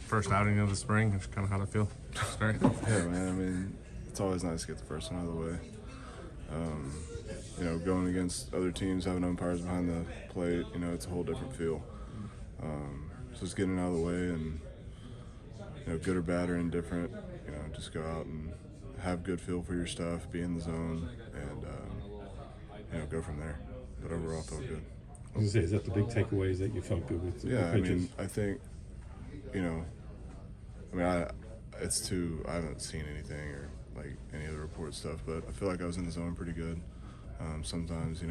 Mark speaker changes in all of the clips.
Speaker 1: first outing of the spring. Just kind of how'd it feel? Start.
Speaker 2: Yeah, man. I mean, it's always nice to get the first one out of the way. Going against other teams, having umpires behind the plate, it's a whole different feel. So just getting it out of the way and, good or bad or indifferent, just go out and have good feel for your stuff, be in the zone, and, go from there. But overall, felt good.
Speaker 3: I was going to say, is that the big takeaways that you felt good with?
Speaker 2: Yeah, I mean, I think, I haven't seen anything or like any other report stuff, but I feel like I was in the zone pretty good. Sometimes,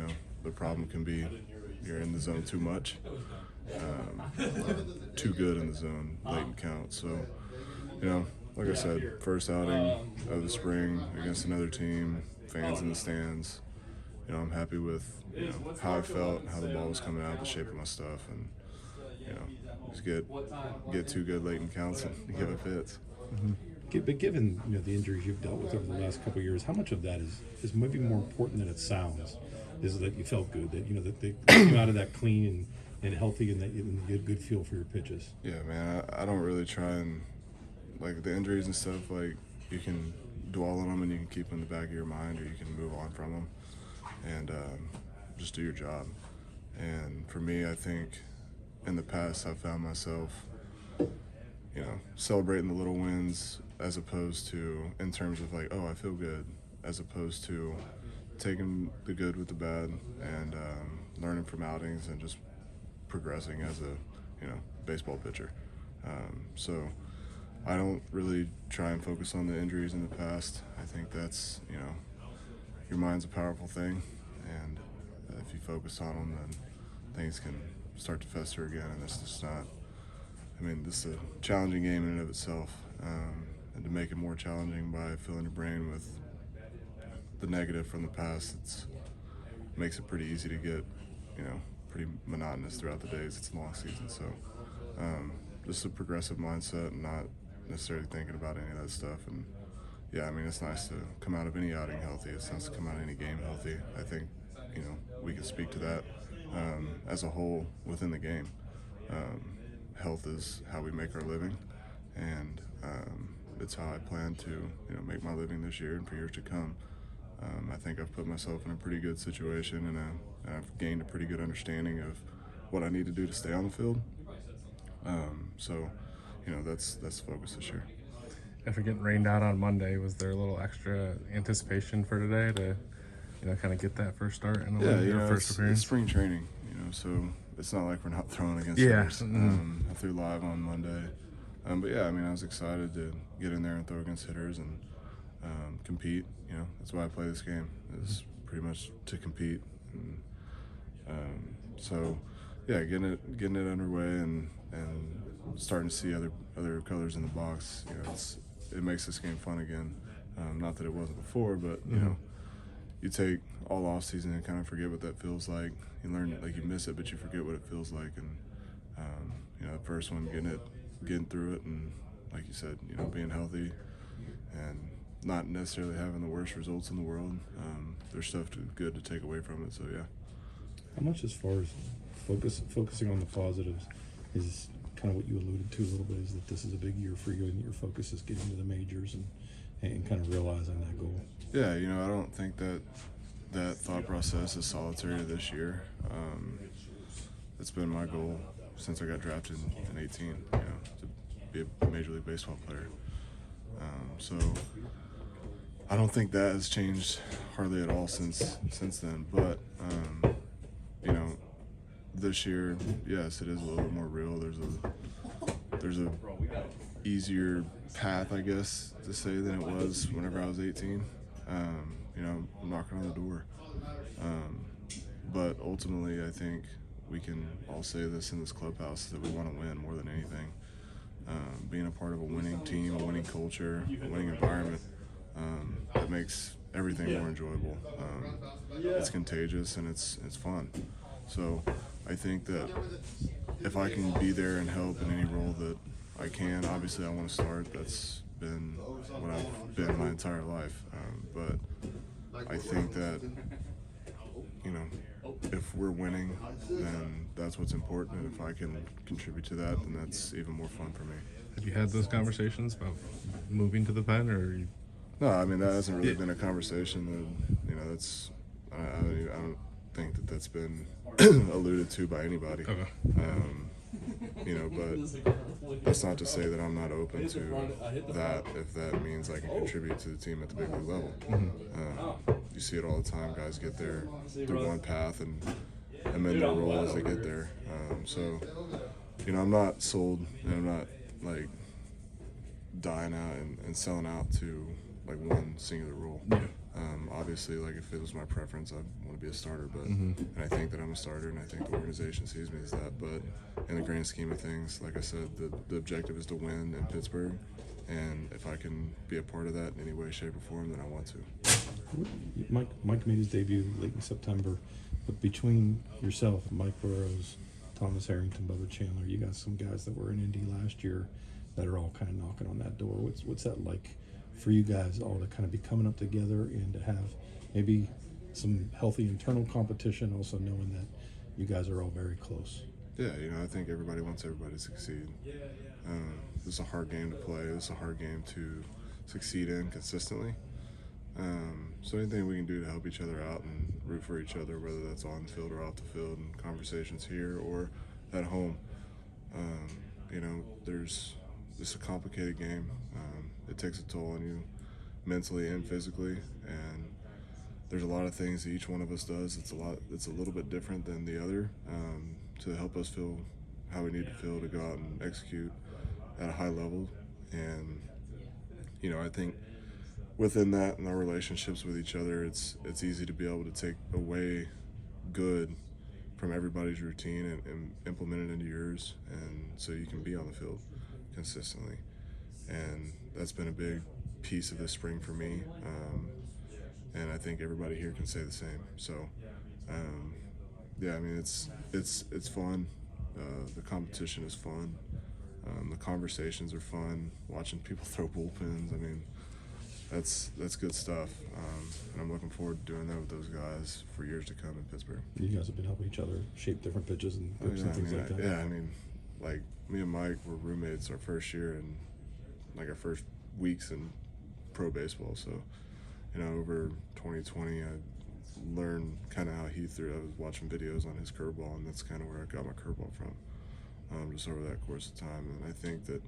Speaker 2: the problem can be you're in the zone too much, too good in the zone, late in count. So, like I said, first outing of the spring against another team, fans in the stands. I'm happy with how I felt, how the ball was coming out, the shape of my stuff, and just get too good late in counts and give up hits.
Speaker 3: Mm-hmm. But given the injuries you've dealt with over the last couple of years, how much of that is maybe more important than it sounds? Is that you felt good, that they came out of that clean and healthy, and that you get a good feel for your pitches?
Speaker 2: Yeah, man. I don't really try and like the injuries and stuff. Like you can dwell on them and you can keep them in the back of your mind, or you can move on from them and just do your job. And for me, I think in the past I've found myself, celebrating the little wins as opposed to in terms of like, oh, I feel good, as opposed to taking the good with the bad and learning from outings and just progressing as a baseball pitcher. So I don't really try and focus on the injuries in the past. I think that's your mind's a powerful thing, and if you focus on them, then things can start to fester again, and that's just not. This is a challenging game in and of itself, and to make it more challenging by filling your brain with the negative from the past, it makes it pretty easy to get, pretty monotonous throughout the days. It's a long season, so just a progressive mindset and not necessarily thinking about any of that stuff. And yeah, it's nice to come out of any outing healthy. It's nice to come out of any game healthy. I think, we can speak to that as a whole within the game. Health is how we make our living, and it's how I plan to, make my living this year and for years to come. I think I've put myself in a pretty good situation, and I've gained a pretty good understanding of what I need to do to stay on the field. So, that's the focus this year.
Speaker 1: After getting rained out on Monday, was there a little extra anticipation for today to, kind of get that first start and first appearance?
Speaker 2: It's spring training, so it's not like we're not throwing against hitters. I threw live on Monday. But yeah, I was excited to get in there and throw against hitters and compete. That's why I play this game, is pretty much to compete. And, so yeah, getting it underway and starting to see other colors in the box, it makes this game fun again. Not that it wasn't before, but you take all off season and kind of forget what that feels like. You learn, you miss it, but you forget what it feels like. And the first one, getting through it, and like you said, being healthy and not necessarily having the worst results in the world. There's stuff good to take away from it. So yeah.
Speaker 3: How much, as far as focusing on the positives, is kind of what you alluded to a little bit, is that this is a big year for you and your focus is getting to the majors and kind of realizing that goal?
Speaker 2: Yeah, I don't think that thought process is solitary to this year. It's been my goal since I got drafted in 18, to be a Major League Baseball player. So I don't think that has changed hardly at all since then. But this year, yes, it is a little bit more real. There's a easier path, I guess, to say than it was whenever I was 18. I'm knocking on the door. But ultimately, I think we can all say this in this clubhouse, that we want to win more than anything. Being a part of a winning team, a winning culture, a winning environment, that makes everything more enjoyable. It's contagious and it's fun. So I think that if I can be there and help in any role that I can, obviously I want to start. That's been what I've been my entire life. But I think that, if we're winning, then that's what's important. And if I can contribute to that, then that's even more fun for me.
Speaker 1: Have you had those conversations about moving to the pen, or you?
Speaker 2: No, I mean that hasn't really been a conversation. That that's I don't think that's been alluded to by anybody.
Speaker 1: Okay.
Speaker 2: But that's not to say that I'm not open to that if that means I can contribute to the team at the big league level. You see it all the time. Guys get there through one path and amend their role as they get there. So, I'm not sold, and I'm not like dying out and selling out to like one singular role.
Speaker 1: Yeah.
Speaker 2: Obviously, like if it was my preference, I'd want to be a starter, but and I think that I'm a starter, and I think the organization sees me as that. But in the grand scheme of things, like I said, the objective is to win in Pittsburgh, and if I can be a part of that in any way, shape, or form, then I want to.
Speaker 3: Mike made his debut late in September, but between yourself, Mike Burrows, Thomas Harrington, Bubba Chandler, you got some guys that were in Indy last year that are all kind of knocking on that door. What's that like for you guys all to kind of be coming up together and to have maybe some healthy internal competition, also knowing that you guys are all very close?
Speaker 2: Yeah, I think everybody wants everybody to succeed. This is a hard game to play. This is a hard game to succeed in consistently. So anything we can do to help each other out and root for each other, whether that's on the field or off the field, and conversations here or at home. It's a complicated game. It takes a toll on you mentally and physically, and there's a lot of things that each one of us does. It's a little bit different than the other to help us feel how we need to feel to go out and execute at a high level. And I think within that and our relationships with each other, it's easy to be able to take away good from everybody's routine and implement it into yours, and so you can be on the field consistently. And that's been a big piece of this spring for me, and I think everybody here can say the same. So it's fun. The competition is fun. The conversations are fun. Watching people throw bullpens, that's good stuff, and I'm looking forward to doing that with those guys for years to come in Pittsburgh.
Speaker 3: You guys have been helping each other shape different pitches and grips and things like that.
Speaker 2: Yeah, like me and Mike were roommates our first year and like our first weeks in pro baseball. So, over 2020, I learned kind of how he threw. I was watching videos on his curveball, and that's kind of where I got my curveball from, just over that course of time. And I think that,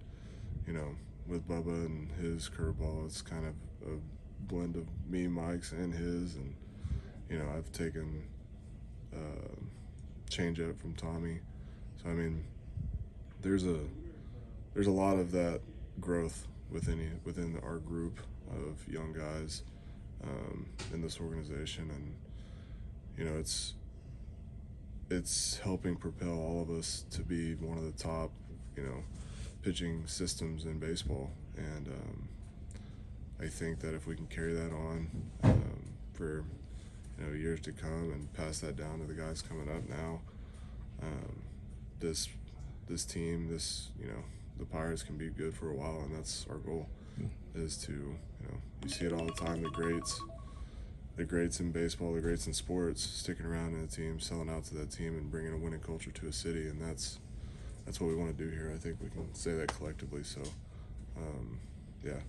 Speaker 2: with Bubba and his curveball, it's kind of a blend of me, Mike's, and his. And, I've taken change-up from Tommy. So, there's a lot of that growth within our group of young guys in this organization, and it's helping propel all of us to be one of the top pitching systems in baseball. And I think that if we can carry that on for years to come and pass that down to the guys coming up now, this team, the Pirates can be good for a while, and that's our goal. Is to, you see it all the time, the greats in baseball, the greats in sports, sticking around in a team, selling out to that team, and bringing a winning culture to a city, and that's what we want to do here. I think we can say that collectively. So, yeah.